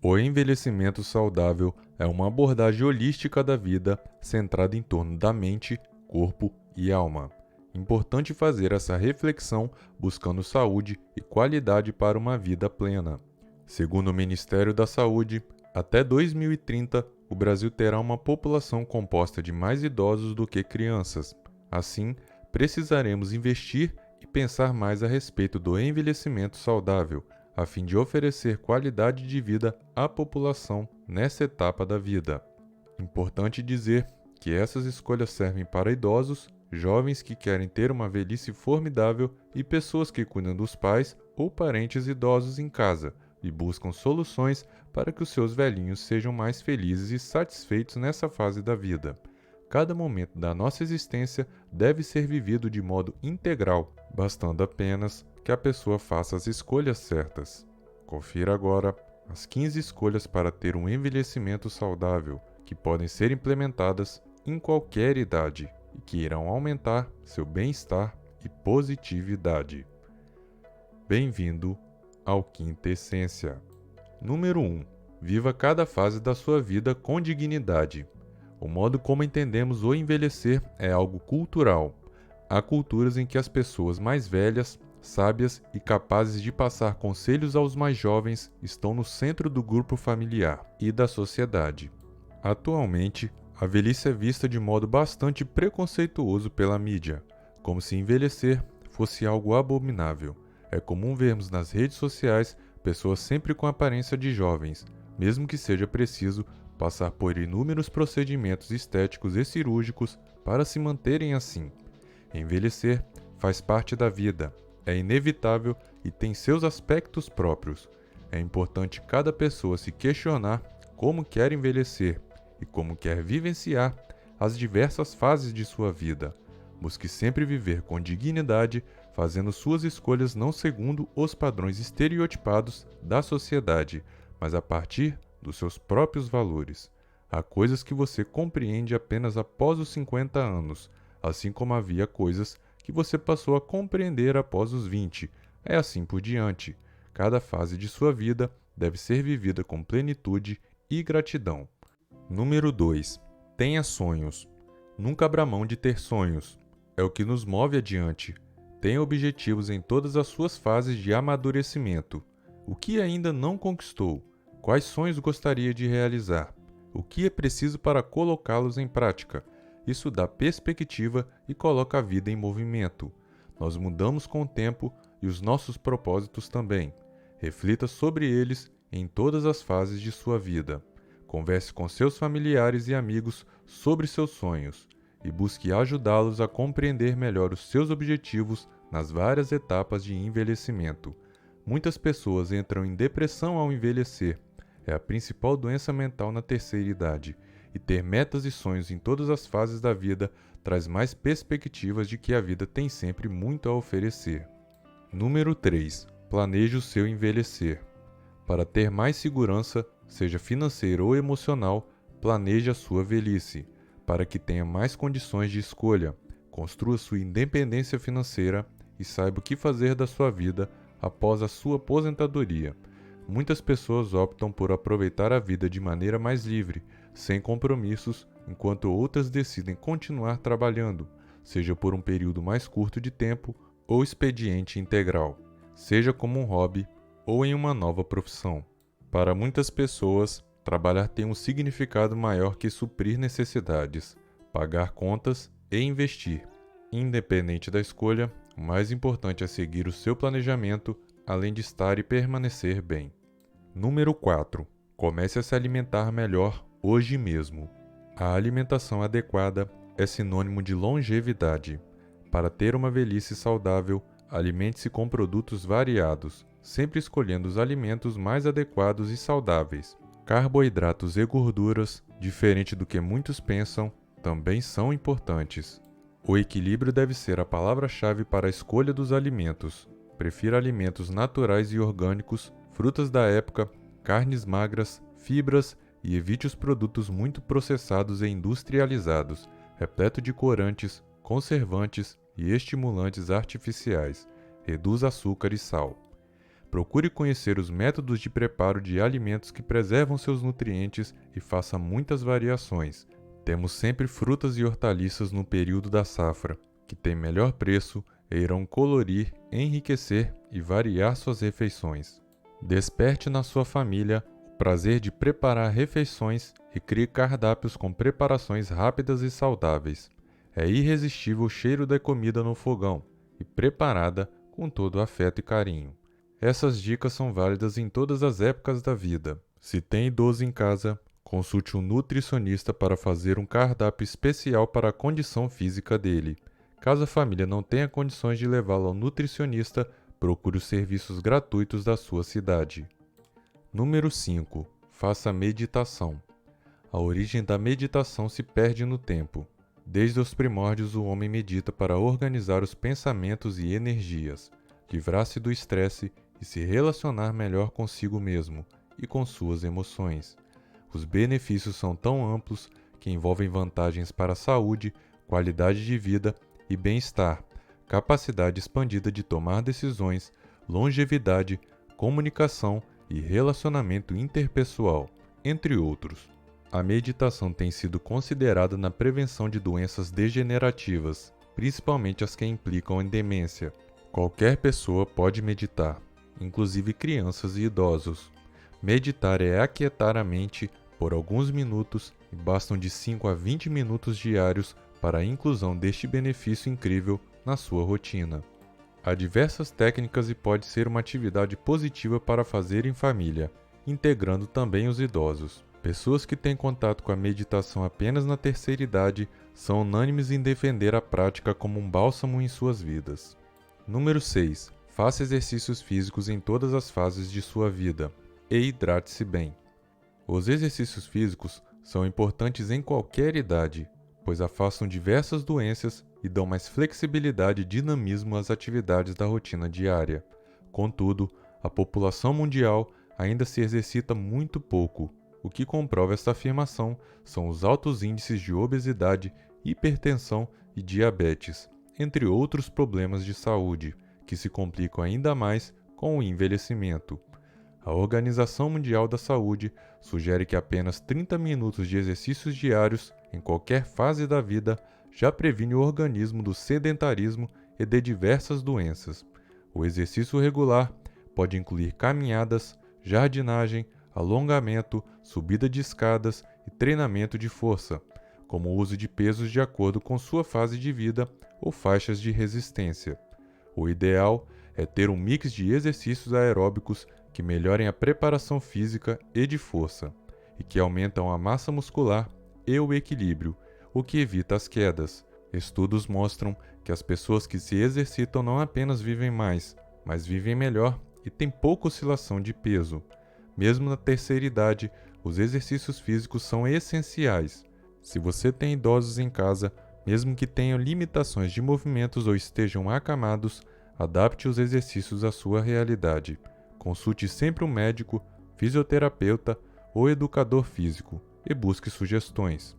O envelhecimento saudável é uma abordagem holística da vida centrada em torno da mente, corpo e alma. Importante fazer essa reflexão buscando saúde e qualidade para uma vida plena. Segundo o Ministério da Saúde, até 2030, o Brasil terá uma população composta de mais idosos do que crianças. Assim, precisaremos investir e pensar mais a respeito do envelhecimento saudável, a fim de oferecer qualidade de vida à população nessa etapa da vida. Importante dizer que essas escolhas servem para idosos, jovens que querem ter uma velhice formidável e pessoas que cuidam dos pais ou parentes idosos em casa e buscam soluções para que os seus velhinhos sejam mais felizes e satisfeitos nessa fase da vida. Cada momento da nossa existência deve ser vivido de modo integral, bastando apenas que a pessoa faça as escolhas certas. Confira agora as 15 escolhas para ter um envelhecimento saudável, que podem ser implementadas em qualquer idade e que irão aumentar seu bem-estar e positividade. Bem-vindo ao Quinta Essência. Número 1. Viva cada fase da sua vida com dignidade. O modo como entendemos o envelhecer é algo cultural. Há culturas em que as pessoas mais velhas, sábias e capazes de passar conselhos aos mais jovens estão no centro do grupo familiar e da sociedade. Atualmente, a velhice é vista de modo bastante preconceituoso pela mídia, como se envelhecer fosse algo abominável. É comum vermos nas redes sociais pessoas sempre com aparência de jovens, mesmo que seja preciso passar por inúmeros procedimentos estéticos e cirúrgicos para se manterem assim. Envelhecer faz parte da vida, é inevitável e tem seus aspectos próprios. É importante cada pessoa se questionar como quer envelhecer e como quer vivenciar as diversas fases de sua vida. Busque sempre viver com dignidade, fazendo suas escolhas não segundo os padrões estereotipados da sociedade, mas a partir dos seus próprios valores. Há coisas que você compreende apenas após os 50 anos, assim como havia coisas que você passou a compreender após os 20. É assim por diante. Cada fase de sua vida deve ser vivida com plenitude e gratidão. Número 2. Tenha sonhos. Nunca abra mão de ter sonhos. É o que nos move adiante. Tenha objetivos em todas as suas fases de amadurecimento. O que ainda não conquistou? Quais sonhos gostaria de realizar? O que é preciso para colocá-los em prática? Isso dá perspectiva e coloca a vida em movimento. Nós mudamos com o tempo e os nossos propósitos também. Reflita sobre eles em todas as fases de sua vida. Converse com seus familiares e amigos sobre seus sonhos e busque ajudá-los a compreender melhor os seus objetivos nas várias etapas de envelhecimento. Muitas pessoas entram em depressão ao envelhecer. É a principal doença mental na terceira idade, e ter metas e sonhos em todas as fases da vida traz mais perspectivas de que a vida tem sempre muito a oferecer. Número 3. Planeje o seu envelhecer. Para ter mais segurança, seja financeira ou emocional, planeje a sua velhice, para que tenha mais condições de escolha, construa sua independência financeira e saiba o que fazer da sua vida após a sua aposentadoria. Muitas pessoas optam por aproveitar a vida de maneira mais livre, sem compromissos, enquanto outras decidem continuar trabalhando, seja por um período mais curto de tempo ou expediente integral, seja como um hobby ou em uma nova profissão. Para muitas pessoas, trabalhar tem um significado maior que suprir necessidades, pagar contas e investir. Independente da escolha, o mais importante é seguir o seu planejamento, além de estar e permanecer bem. Número 4. Comece a se alimentar melhor hoje mesmo. A alimentação adequada é sinônimo de longevidade. Para ter uma velhice saudável, alimente-se com produtos variados, sempre escolhendo os alimentos mais adequados e saudáveis. Carboidratos e gorduras, diferente do que muitos pensam, também são importantes. O equilíbrio deve ser a palavra-chave para a escolha dos alimentos. Prefira alimentos naturais e orgânicos, frutas da época, carnes magras, fibras e evite os produtos muito processados e industrializados, repleto de corantes, conservantes e estimulantes artificiais. Reduza açúcar e sal. Procure conhecer os métodos de preparo de alimentos que preservam seus nutrientes e faça muitas variações. Temos sempre frutas e hortaliças no período da safra, que têm melhor preço e irão colorir, enriquecer e variar suas refeições. Desperte na sua família o prazer de preparar refeições e crie cardápios com preparações rápidas e saudáveis. É irresistível o cheiro da comida no fogão e preparada com todo afeto e carinho. Essas dicas são válidas em todas as épocas da vida. Se tem idoso em casa, consulte um nutricionista para fazer um cardápio especial para a condição física dele. Caso a família não tenha condições de levá-lo ao nutricionista, procure os serviços gratuitos da sua cidade. Número 5. Faça meditação. A origem da meditação se perde no tempo. Desde os primórdios, o homem medita para organizar os pensamentos e energias, livrar-se do estresse e se relacionar melhor consigo mesmo e com suas emoções. Os benefícios são tão amplos que envolvem vantagens para a saúde, qualidade de vida e bem-estar, capacidade expandida de tomar decisões, longevidade, comunicação e relacionamento interpessoal, entre outros. A meditação tem sido considerada na prevenção de doenças degenerativas, principalmente as que implicam em demência. Qualquer pessoa pode meditar, inclusive crianças e idosos. Meditar é aquietar a mente por alguns minutos e bastam de 5 a 20 minutos diários para a inclusão deste benefício incrível na sua rotina. Há diversas técnicas e pode ser uma atividade positiva para fazer em família, integrando também os idosos. Pessoas que têm contato com a meditação apenas na terceira idade são unânimes em defender a prática como um bálsamo em suas vidas. Número 6. Faça exercícios físicos em todas as fases de sua vida e hidrate-se bem. Os exercícios físicos são importantes em qualquer idade, pois afastam diversas doenças e dão mais flexibilidade e dinamismo às atividades da rotina diária. Contudo, a população mundial ainda se exercita muito pouco. O que comprova esta afirmação são os altos índices de obesidade, hipertensão e diabetes, entre outros problemas de saúde, que se complicam ainda mais com o envelhecimento. A Organização Mundial da Saúde sugere que apenas 30 minutos de exercícios diários em qualquer fase da vida já previne o organismo do sedentarismo e de diversas doenças. O exercício regular pode incluir caminhadas, jardinagem, alongamento, subida de escadas e treinamento de força, como o uso de pesos de acordo com sua fase de vida ou faixas de resistência. O ideal é ter um mix de exercícios aeróbicos que melhorem a preparação física e de força, e que aumentam a massa muscular e o equilíbrio, o que evita as quedas. Estudos mostram que as pessoas que se exercitam não apenas vivem mais, mas vivem melhor e têm pouca oscilação de peso. Mesmo na terceira idade, os exercícios físicos são essenciais. Se você tem idosos em casa, mesmo que tenham limitações de movimentos ou estejam acamados, adapte os exercícios à sua realidade. Consulte sempre um médico, fisioterapeuta ou educador físico e busque sugestões.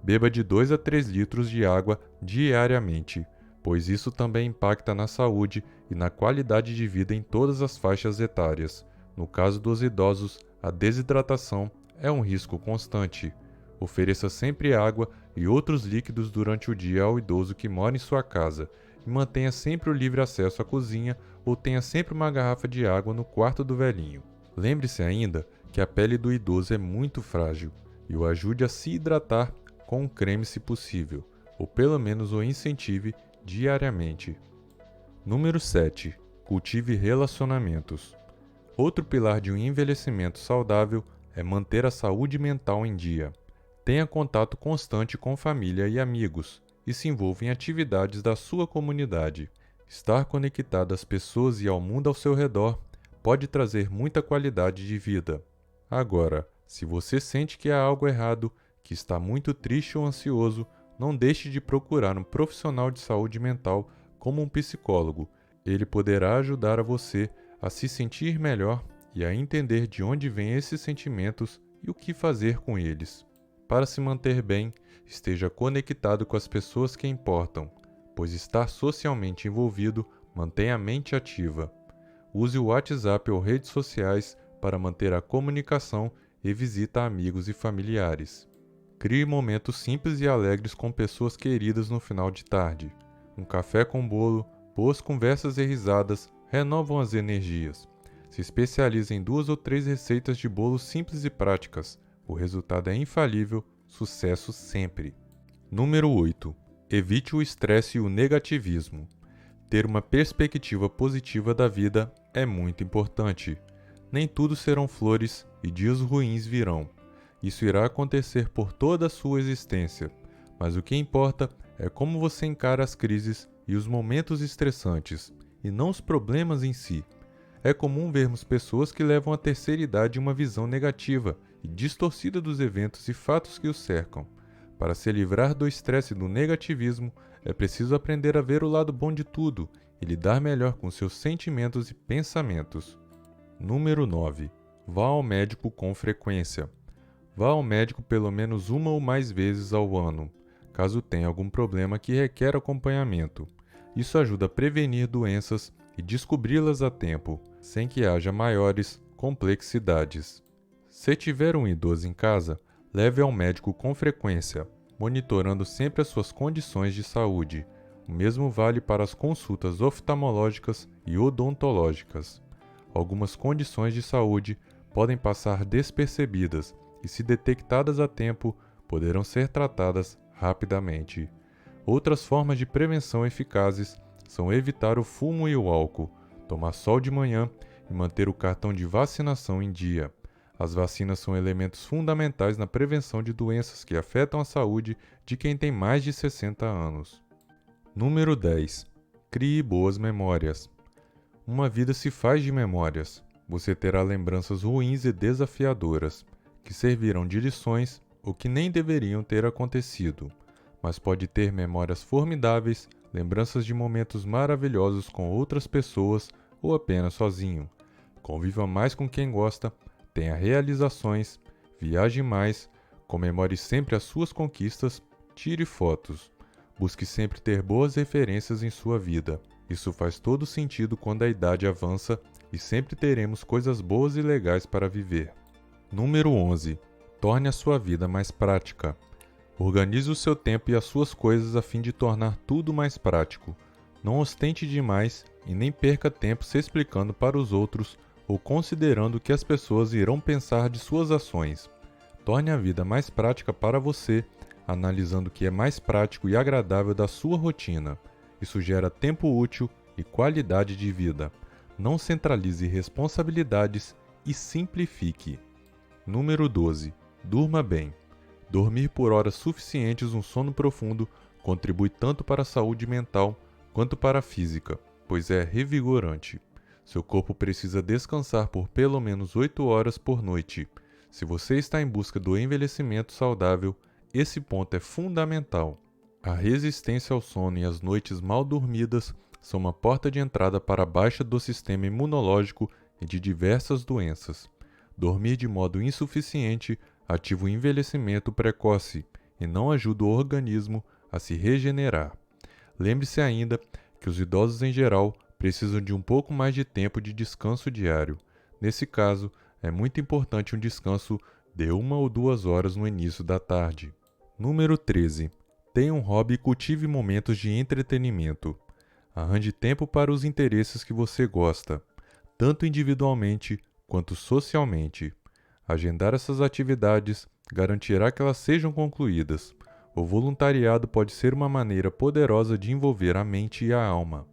Beba de 2 a 3 litros de água diariamente, pois isso também impacta na saúde e na qualidade de vida em todas as faixas etárias. No caso dos idosos, a desidratação é um risco constante. Ofereça sempre água e outros líquidos durante o dia ao idoso que mora em sua casa e mantenha sempre o livre acesso à cozinha ou tenha sempre uma garrafa de água no quarto do velhinho. Lembre-se ainda que a pele do idoso é muito frágil e o ajude a se hidratar com um creme se possível, ou pelo menos o incentive diariamente. Número 7. Cultive relacionamentos. Outro pilar de um envelhecimento saudável é manter a saúde mental em dia. Tenha contato constante com família e amigos e se envolva em atividades da sua comunidade. Estar conectado às pessoas e ao mundo ao seu redor pode trazer muita qualidade de vida. Agora, se você sente que há algo errado, que está muito triste ou ansioso, não deixe de procurar um profissional de saúde mental como um psicólogo. Ele poderá ajudar a você a se sentir melhor e a entender de onde vêm esses sentimentos e o que fazer com eles. Para se manter bem, esteja conectado com as pessoas que importam, pois estar socialmente envolvido mantém a mente ativa. use o WhatsApp ou redes sociais para manter a comunicação e visita amigos e familiares. Crie momentos simples e alegres com pessoas queridas no final de tarde. Um café com bolo, boas conversas e risadas renovam as energias. Se especialize em 2 ou 3 receitas de bolos simples e práticas. O resultado é infalível, sucesso sempre. Número 8. Evite o estresse e o negativismo. Ter uma perspectiva positiva da vida é muito importante. Nem tudo serão flores e dias ruins virão. Isso irá acontecer por toda a sua existência, mas o que importa é como você encara as crises e os momentos estressantes, e não os problemas em si. É comum vermos pessoas que levam à terceira idade uma visão negativa e distorcida dos eventos e fatos que os cercam. Para se livrar do estresse e do negativismo, é preciso aprender a ver o lado bom de tudo e lidar melhor com seus sentimentos e pensamentos. Número 9. Vá ao médico com frequência. Vá ao médico pelo menos 1 ou mais vezes ao ano, caso tenha algum problema que requer acompanhamento. Isso ajuda a prevenir doenças e descobri-las a tempo, sem que haja maiores complexidades. Se tiver um idoso em casa, leve ao médico com frequência, monitorando sempre as suas condições de saúde. O mesmo vale para as consultas oftalmológicas e odontológicas. Algumas condições de saúde podem passar despercebidas e, se detectadas a tempo, poderão ser tratadas rapidamente. Outras formas de prevenção eficazes são evitar o fumo e o álcool, tomar sol de manhã e manter o cartão de vacinação em dia. As vacinas são elementos fundamentais na prevenção de doenças que afetam a saúde de quem tem mais de 60 anos. Número 10. Crie boas memórias. Uma vida se faz de memórias. Você terá lembranças ruins e desafiadoras, que servirão de lições ou que nem deveriam ter acontecido, mas pode ter memórias formidáveis, lembranças de momentos maravilhosos com outras pessoas ou apenas sozinho. Conviva mais com quem gosta, tenha realizações, viaje mais, comemore sempre as suas conquistas, tire fotos. Busque sempre ter boas referências em sua vida. Isso faz todo sentido quando a idade avança e sempre teremos coisas boas e legais para viver. Número 11. Torne a sua vida mais prática. Organize o seu tempo e as suas coisas a fim de tornar tudo mais prático. Não ostente demais e nem perca tempo se explicando para os outros ou considerando o que as pessoas irão pensar de suas ações. Torne a vida mais prática para você, analisando o que é mais prático e agradável da sua rotina. Isso gera tempo útil e qualidade de vida. Não centralize responsabilidades e simplifique. Número 12. Durma bem. Dormir por horas suficientes um sono profundo contribui tanto para a saúde mental quanto para a física, pois é revigorante. Seu corpo precisa descansar por pelo menos 8 horas por noite. Se você está em busca do envelhecimento saudável, esse ponto é fundamental. A resistência ao sono e as noites mal dormidas são uma porta de entrada para a baixa do sistema imunológico e de diversas doenças. Dormir de modo insuficiente ativa o envelhecimento precoce e não ajuda o organismo a se regenerar. Lembre-se ainda que os idosos em geral precisam de um pouco mais de tempo de descanso diário. Nesse caso, é muito importante um descanso de 1 ou 2 horas no início da tarde. Número 13. Tenha um hobby e cultive momentos de entretenimento. Arranje tempo para os interesses que você gosta, tanto individualmente quanto socialmente. Agendar essas atividades garantirá que elas sejam concluídas. O voluntariado pode ser uma maneira poderosa de envolver a mente e a alma.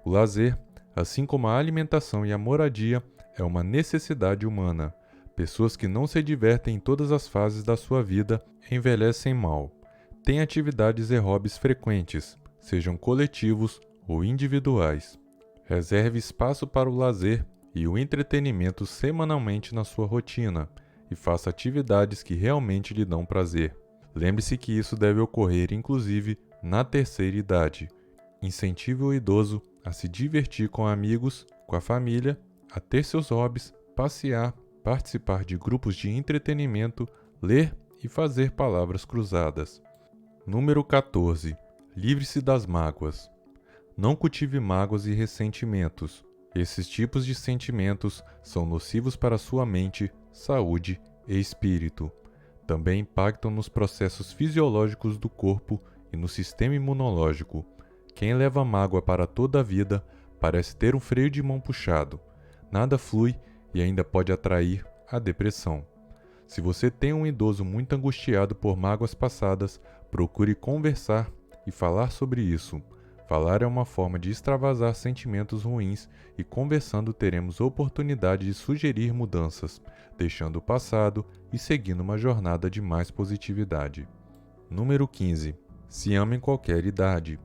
O lazer, assim como a alimentação e a moradia, é uma necessidade humana. Pessoas que não se divertem em todas as fases da sua vida envelhecem mal. Tenha atividades e hobbies frequentes, sejam coletivos ou individuais. Reserve espaço para o lazer e o entretenimento semanalmente na sua rotina e faça atividades que realmente lhe dão prazer. Lembre-se que isso deve ocorrer inclusive na terceira idade. Incentive o idoso a se divertir com amigos, com a família, a ter seus hobbies, passear, participar de grupos de entretenimento, ler e fazer palavras cruzadas. Número 14. Livre-se das mágoas. Não cultive mágoas e ressentimentos. Esses tipos de sentimentos são nocivos para sua mente, saúde e espírito. Também impactam nos processos fisiológicos do corpo e no sistema imunológico. Quem leva mágoa para toda a vida parece ter um freio de mão puxado. Nada flui e ainda pode atrair a depressão. Se você tem um idoso muito angustiado por mágoas passadas, procure conversar e falar sobre isso. Falar é uma forma de extravasar sentimentos ruins e conversando teremos oportunidade de sugerir mudanças, deixando o passado e seguindo uma jornada de mais positividade. Número 15. Se ama em qualquer idade.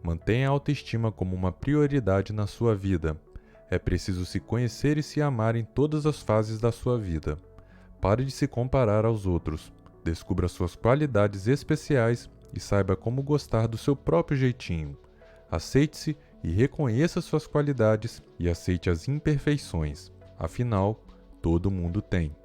Mantenha a autoestima como uma prioridade na sua vida. É preciso se conhecer e se amar em todas as fases da sua vida. Pare de se comparar aos outros. Descubra suas qualidades especiais e saiba como gostar do seu próprio jeitinho. Aceite-se e reconheça suas qualidades e aceite as imperfeições. Afinal, todo mundo tem.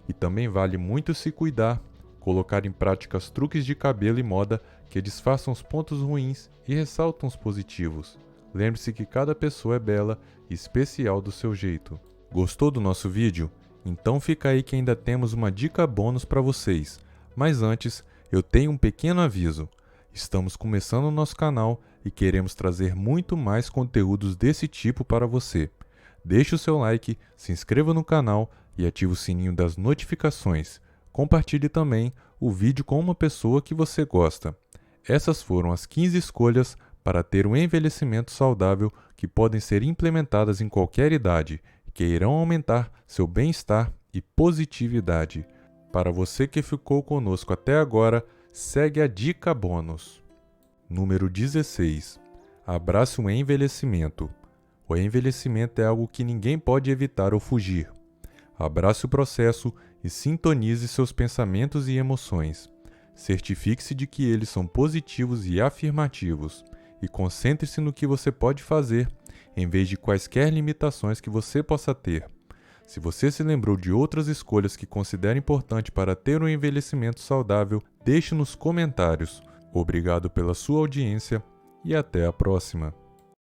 E também vale muito se cuidar, colocar em prática truques de cabelo e moda que disfarçam os pontos ruins e ressaltam os positivos. Lembre-se que cada pessoa é bela e especial do seu jeito. Gostou do nosso vídeo? Então fica aí que ainda temos uma dica bônus para vocês. Mas antes, eu tenho um pequeno aviso. Estamos começando o nosso canal e queremos trazer muito mais conteúdos desse tipo para você. Deixe o seu like, se inscreva no canal e ative o sininho das notificações. Compartilhe também o vídeo com uma pessoa que você gosta. Essas foram as 15 escolhas para ter um envelhecimento saudável que podem ser implementadas em qualquer idade, que irão aumentar seu bem-estar e positividade. Para você que ficou conosco até agora, segue a dica bônus. Número 16. Abrace o envelhecimento. O envelhecimento é algo que ninguém pode evitar ou fugir. Abrace o processo e sintonize seus pensamentos e emoções. Certifique-se de que eles são positivos e afirmativos e concentre-se no que você pode fazer em vez de quaisquer limitações que você possa ter. Se você se lembrou de outras escolhas que considera importante para ter um envelhecimento saudável, deixe nos comentários. Obrigado pela sua audiência e até a próxima.